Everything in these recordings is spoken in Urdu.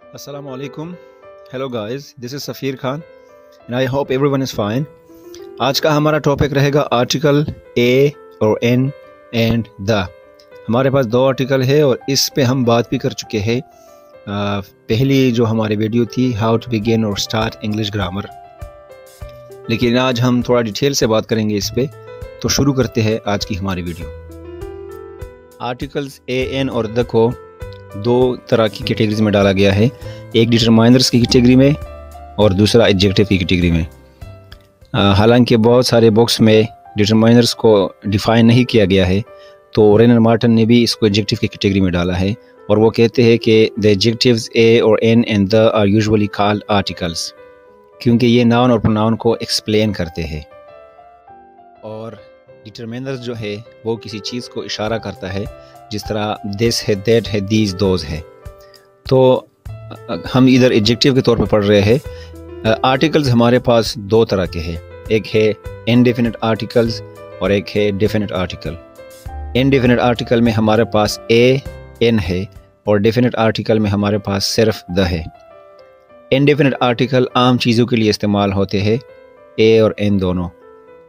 Assalamu alaikum. Hello guys, this is Safir Khan and I hope everyone is fine. آج کا ہمارا ٹاپک رہے گا آرٹیکل اے اور این اینڈ دا. ہمارے پاس دو آرٹیکل ہے اور اس پہ ہم بات بھی کر چکے ہیں. پہلی جو ہماری ویڈیو تھی ہاؤ ٹو بگن اور اسٹارٹ انگلش گرامر، لیکن آج ہم تھوڑا ڈیٹیل سے بات کریں گے اس پہ. تو شروع کرتے ہیں آج کی ہماری ویڈیو. آرٹیکلز اے این اور دا کو دو طرح کی کیٹیگریز میں ڈالا گیا ہے، ایک ڈٹرمائنرز کی کیٹیگری میں اور دوسرا ایڈجیکٹو کی کیٹیگری میں. حالانکہ بہت سارے بکس میں ڈٹرمائنرز کو ڈیفائن نہیں کیا گیا ہے، تو رین اینڈ مارٹن نے بھی اس کو ایڈجیکٹو کی کیٹیگری میں ڈالا ہے، اور وہ کہتے ہیں کہ the adjectives A اور N and the are usually called articles، کیونکہ یہ ناؤن اور پروناؤن کو ایکسپلین کرتے ہیں. اور ڈٹرمائنرز جو ہے وہ کسی چیز کو اشارہ کرتا ہے، جس طرح this ہے، that ہے، these those ہے. تو ہم ادھر ایڈجیکٹو کے طور پہ پڑھ رہے ہیں. آرٹیکلز ہمارے پاس دو طرح کے ہیں، ایک ہے انڈیفینٹ آرٹیکلز اور ایک ہے ڈیفینٹ آرٹیکل. انڈیفینٹ آرٹیکل میں ہمارے پاس اے این ہے اور ڈیفینٹ آرٹیکل میں ہمارے پاس صرف دا ہے. انڈیفینٹ آرٹیکل عام چیزوں کے لیے استعمال ہوتے ہیں، اے اور این دونوں،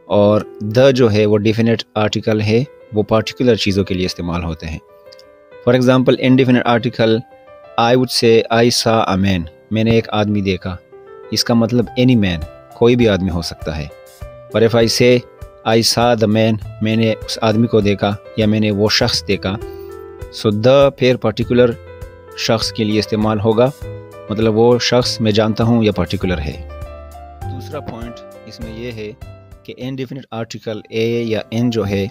اور دا جو ہے وہ ڈیفینٹ آرٹیکل ہے، وہ پارٹیکولر چیزوں کے لیے استعمال ہوتے ہیں. For example indefinite article I would سے آئی سا اے مین، میں نے ایک آدمی دیکھا، اس کا مطلب اینی مین، کوئی بھی آدمی ہو سکتا ہے. اور اف آئی سے آئی سا دا مین، میں نے اس آدمی کو دیکھا یا میں نے وہ شخص دیکھا، سو دا پھر پارٹیکولر شخص کے لیے استعمال ہوگا، مطلب وہ شخص میں جانتا ہوں یا پارٹیکولر ہے. دوسرا پوائنٹ اس میں یہ ہے کہ انڈیفینٹ آرٹیکل اے یا این جو ہے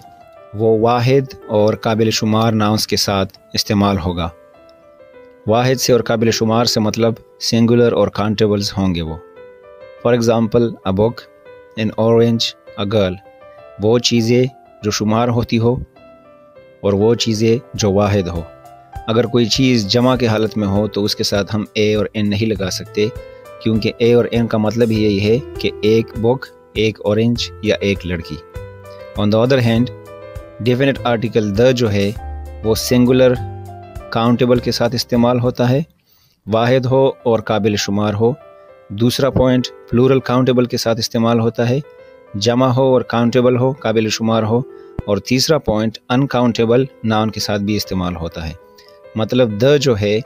وہ واحد اور قابل شمار ناؤنس کے ساتھ استعمال ہوگا. واحد سے اور قابل شمار سے مطلب سنگولر اور کاؤنٹیبلز ہوں گے وہ. For example a book, an orange, a girl, وہ چیزیں جو شمار ہوتی ہو اور وہ چیزیں جو واحد ہو. اگر کوئی چیز جمع کے حالت میں ہو تو اس کے ساتھ ہم اے اور این نہیں لگا سکتے، کیونکہ اے اور این کا مطلب ہی یہی ہے کہ ایک بک، ایک اورنج یا ایک لڑکی. On the other hand definite article the جو ہے وہ سنگولر کاؤنٹیبل کے ساتھ استعمال ہوتا ہے، واحد ہو اور قابل شمار ہو. دوسرا پوائنٹ پلورل کاؤنٹیبل کے ساتھ استعمال ہوتا ہے، جمع ہو اور کاؤنٹیبل ہو، قابل شمار ہو. اور تیسرا پوائنٹ ان کاؤنٹیبل ناؤن کے ساتھ بھی استعمال ہوتا ہے، مطلب دا جو ہے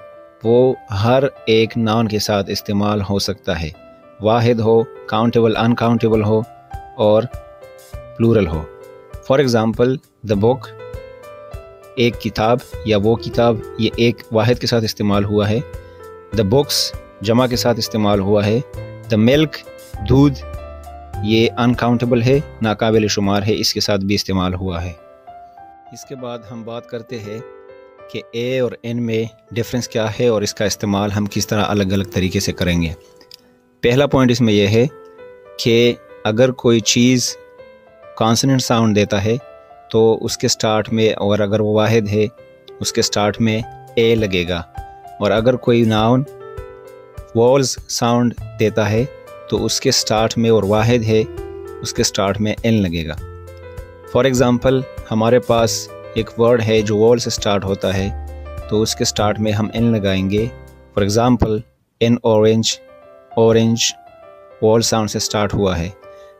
وہ ہر ایک ناؤن کے ساتھ استعمال ہو سکتا ہے، واحد ہو، کاؤنٹیبل ان کاؤنٹیبل ہو اور پلورل ہو. فار ایگزامپل دا بک، ایک کتاب یا وہ کتاب، یہ ایک واحد کے ساتھ استعمال ہوا ہے. دا بکس جمع کے ساتھ استعمال ہوا ہے. دا ملک، دودھ، یہ ان کاؤنٹیبل ہے، ناقابل شمار ہے، اس کے ساتھ بھی استعمال ہوا ہے. اس کے بعد ہم بات کرتے ہیں کہ اے اور این میں ڈفرینس کیا ہے اور اس کا استعمال ہم کس طرح الگ الگ طریقے سے کریں گے. پہلا پوائنٹ اس میں یہ ہے کہ اگر کوئی چیز کانسوننٹ ساؤنڈ دیتا ہے تو اس کے سٹارٹ میں، اور اگر وہ واحد ہے اس کے سٹارٹ میں اے لگے گا، اور اگر کوئی ناؤن وولز ساؤنڈ دیتا ہے تو اس کے سٹارٹ میں، اور واحد ہے اس کے سٹارٹ میں این لگے گا. فار ایگزامپل ہمارے پاس ایک ورڈ ہے جو وول سے سٹارٹ ہوتا ہے تو اس کے سٹارٹ میں ہم این لگائیں گے. For example an orange, orange vowel sound سے سٹارٹ ہوا ہے.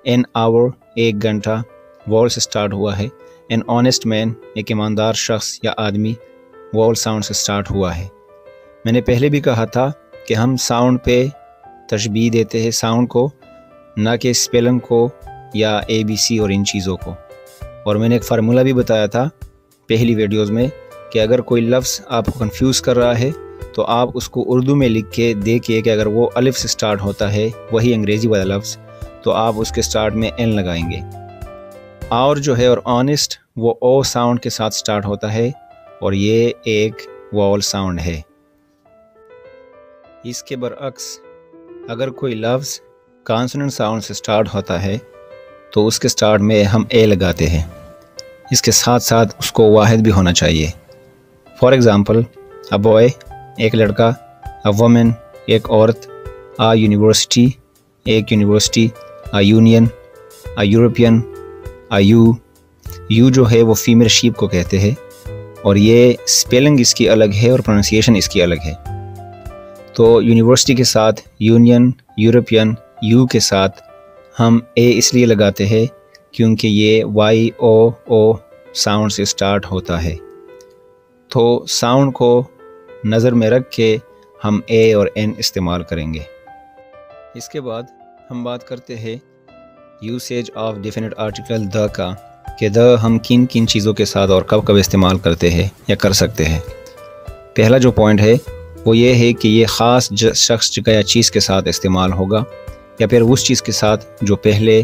این آور، ایک گھنٹہ، وول سے سٹارٹ ہوا ہے. این آنیسٹ مین، ایک ایماندار شخص یا آدمی، وول ساؤنڈ سے سٹارٹ ہوا ہے. میں نے پہلے بھی کہا تھا کہ ہم ساؤنڈ پہ تشبیہ دیتے ہیں ساؤنڈ کو، نہ کہ اسپیلنگ کو یا اے بی سی اور ان چیزوں کو. اور میں نے ایک فارمولہ بھی بتایا تھا پہلی ویڈیوز میں کہ اگر کوئی لفظ آپ کو کنفیوز کر رہا ہے تو آپ اس کو اردو میں لکھ کے دیکھیے کہ اگر وہ الف سے سٹارٹ ہوتا ہے، وہی انگریزی والا لفظ، تو آپ اس کے سٹارٹ میں این لگائیں گے. اور جو ہے اور آنیسٹ، وہ او ساؤنڈ کے ساتھ سٹارٹ ہوتا ہے اور یہ ایک وول ساؤنڈ ہے. اس کے برعکس اگر کوئی لفظ کانسوننٹ ساؤنڈ سے سٹارٹ ہوتا ہے تو اس کے سٹارٹ میں ہم اے لگاتے ہیں، اس کے ساتھ ساتھ اس کو واحد بھی ہونا چاہیے. فار ایگزامپل اے بوائے، ایک لڑکا، اے وومن، ایک عورت، اے یونیورسٹی، ایک university, A union, a European, a you جو ہے وہ فیمیل شیپ کو کہتے ہیں، اور یہ اسپیلنگ اس کی الگ ہے اور پروننسیشن اس کی الگ ہے. تو یونیورسٹی کے ساتھ یونین، یورپین، یو کے ساتھ ہم اے اس لیے لگاتے ہیں کیونکہ یہ وائی او او ساؤنڈ سے سٹارٹ ہوتا ہے۔ تو ساؤنڈ کو نظر میں رکھ کے ہم اے اور این استعمال کریں گے۔ اس کے بعد ہم بات کرتے ہیں یوسیج آف ڈیفینٹ آرٹیکل دا کا، کہ دا ہم کن کن چیزوں کے ساتھ اور کب کب استعمال کرتے ہیں یا کر سکتے ہیں۔ پہلا جو پوائنٹ ہے وہ یہ ہے کہ یہ خاص شخص جگہ یا چیز کے ساتھ استعمال ہوگا یا پھر اس چیز کے ساتھ جو پہلے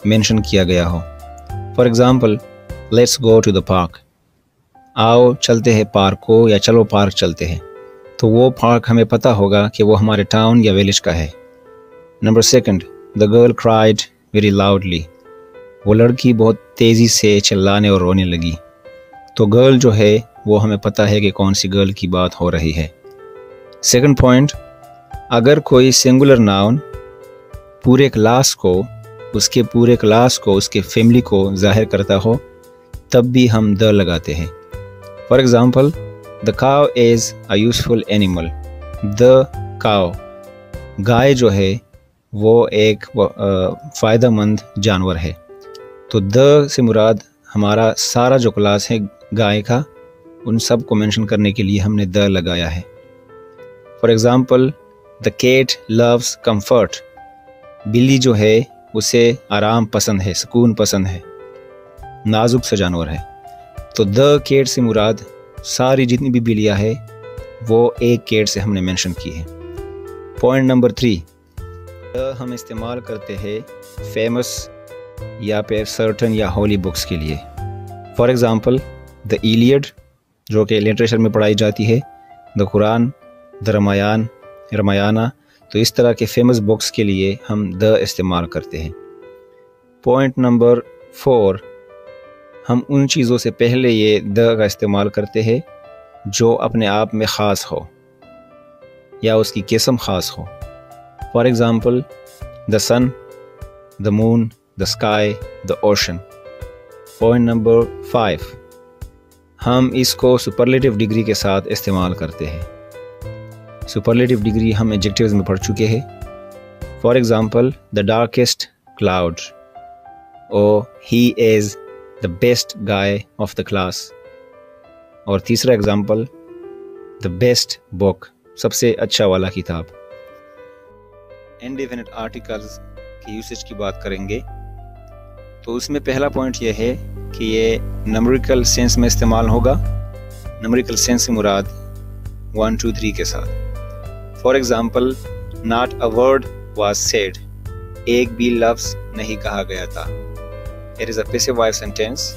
مینشن کیا گیا ہو۔ For example let's go to the park, آؤ چلتے ہیں پارک کو، یا چلو پارک چلتے ہیں، تو وہ پارک ہمیں پتہ ہوگا کہ وہ ہمارے ٹاؤن یا ویلیج کا ہے۔ Number second, the girl cried very loudly, وہ لڑکی بہت تیزی سے چلانے اور رونے لگی، تو گرل جو ہے وہ ہمیں پتہ ہے کہ کون سی گرل کی بات ہو رہی ہے۔ سیکنڈ پوائنٹ، اگر کوئی سنگولر ناؤن پورے کلاس کو، اس کے فیملی کو ظاہر کرتا ہو تب بھی ہم دا لگاتے ہیں۔ For example the cow is a useful animal, the cow, گائے جو ہے وہ ایک فائدہ مند جانور ہے، تو دا سے مراد ہمارا سارا جو کلاس ہے گائے کا، ان سب کو مینشن کرنے کے لیے ہم نے دا لگایا ہے۔ For example the cat loves comfort, بلی جو ہے اسے آرام پسند ہے، سکون پسند ہے، نازک سا جانور ہے، تو دا کیٹ سے مراد ساری جتنی بھی بلیاں ہے وہ ایک کیٹ سے ہم نے مینشن کی ہے۔ پوائنٹ نمبر 3، ہم استعمال کرتے ہیں فیمس یا پھر سرٹن یا ہولی بکس کے لیے۔ فار ایگزامپل دا ایلیڈ جو کہ لٹریچر میں پڑھائی جاتی ہے، دا قرآن، دا رمایانہ، تو اس طرح کے فیمس بکس کے لیے ہم دا استعمال کرتے ہیں۔ پوائنٹ نمبر 4، ہم ان چیزوں سے پہلے یہ دا کا استعمال کرتے ہیں جو اپنے آپ میں خاص ہو یا اس کی قسم خاص ہو۔ For example the sun, the moon, the sky, the ocean. Point number 5، ہم اس کو سپرلیٹو ڈگری کے ساتھ استعمال کرتے ہیں۔ سپرلیٹو ڈگری ہم ایڈجیکٹیوز میں پڑھ چکے ہیں۔ For example the darkest cloud, اور he is the best guy of the class. اور تیسرا ایگزامپل دا بیسٹ بک، سب سے اچھا والا کتاب۔ انڈیفینٹ آرٹیکلز کی یوسیج کی بات کریں گے تو اس میں پہلا پوائنٹ یہ ہے کہ یہ نمبریکل سینس میں استعمال ہوگا۔ نمبریکل سینس سے مراد 1 2 3 کے ساتھ۔ For example not a word was said, ایک بھی لفظ نہیں کہا گیا تھا۔ It is a passive voice sentence.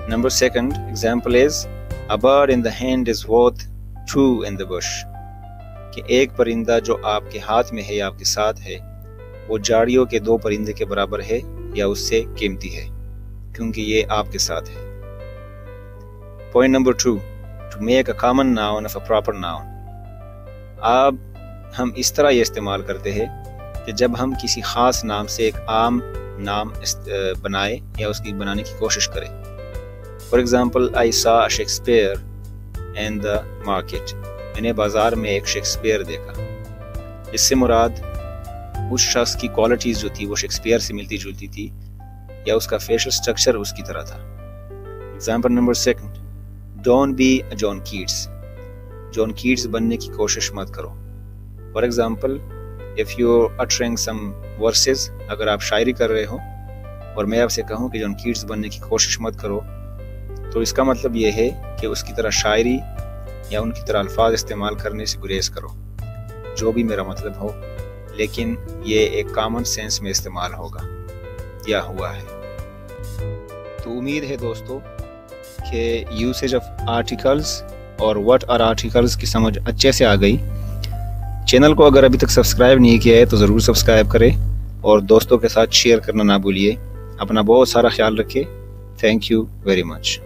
Number second example is a bird in the hand is worth 2 in the bush, کہ ایک پرندہ جو آپ کے ہاتھ میں ہے یا آپ کے ساتھ ہے وہ جھاڑیوں کے 2 پرندے کے برابر ہے یا اس سے قیمتی ہے کیونکہ یہ آپ کے ساتھ ہے۔ Point number 2، to make a common noun of a proper noun. اب ہم اس طرح یہ استعمال کرتے ہیں کہ جب ہم کسی خاص نام سے ایک عام نام بنائے یا اس کی بنانے کی کوشش کریں۔ فار ایگزامپل آئی سا شیکسپیئر ان دا مارکیٹ، میں نے بازار میں ایک شیکسپیئر دیکھا۔ اس سے مراد اس شخص کی کوالٹیز جو تھی وہ شیکسپیئر سے ملتی جلتی تھی یا اس کا فیشل سٹرکچر اس کی طرح تھا۔ Example number 2، don't be John Keats, John Keats بننے کی کوشش مت کرو۔ For example if you uttering some verses, اگر آپ شاعری کر رہے ہو اور میں آپ سے کہوں کہ جان کیٹس بننے کی کوشش مت کرو، تو اس کا مطلب یہ ہے کہ اس کی طرح شاعری یا ان کی طرح الفاظ استعمال کرنے سے گریز کرو، جو بھی میرا مطلب ہو، لیکن یہ ایک کامن سینس میں استعمال ہوگا یا ہوا ہے۔ تو امید ہے دوستو کہ یوسیج آف آرٹیکلز اور واٹ آر آرٹیکلز کی سمجھ اچھے سے آ گئی۔ چینل کو اگر ابھی تک سبسکرائب نہیں کیا ہے تو ضرور سبسکرائب کریں اور دوستوں کے ساتھ شیئر کرنا نہ بھولیے۔ اپنا بہت سارا خیال رکھیں۔ Thank you very much.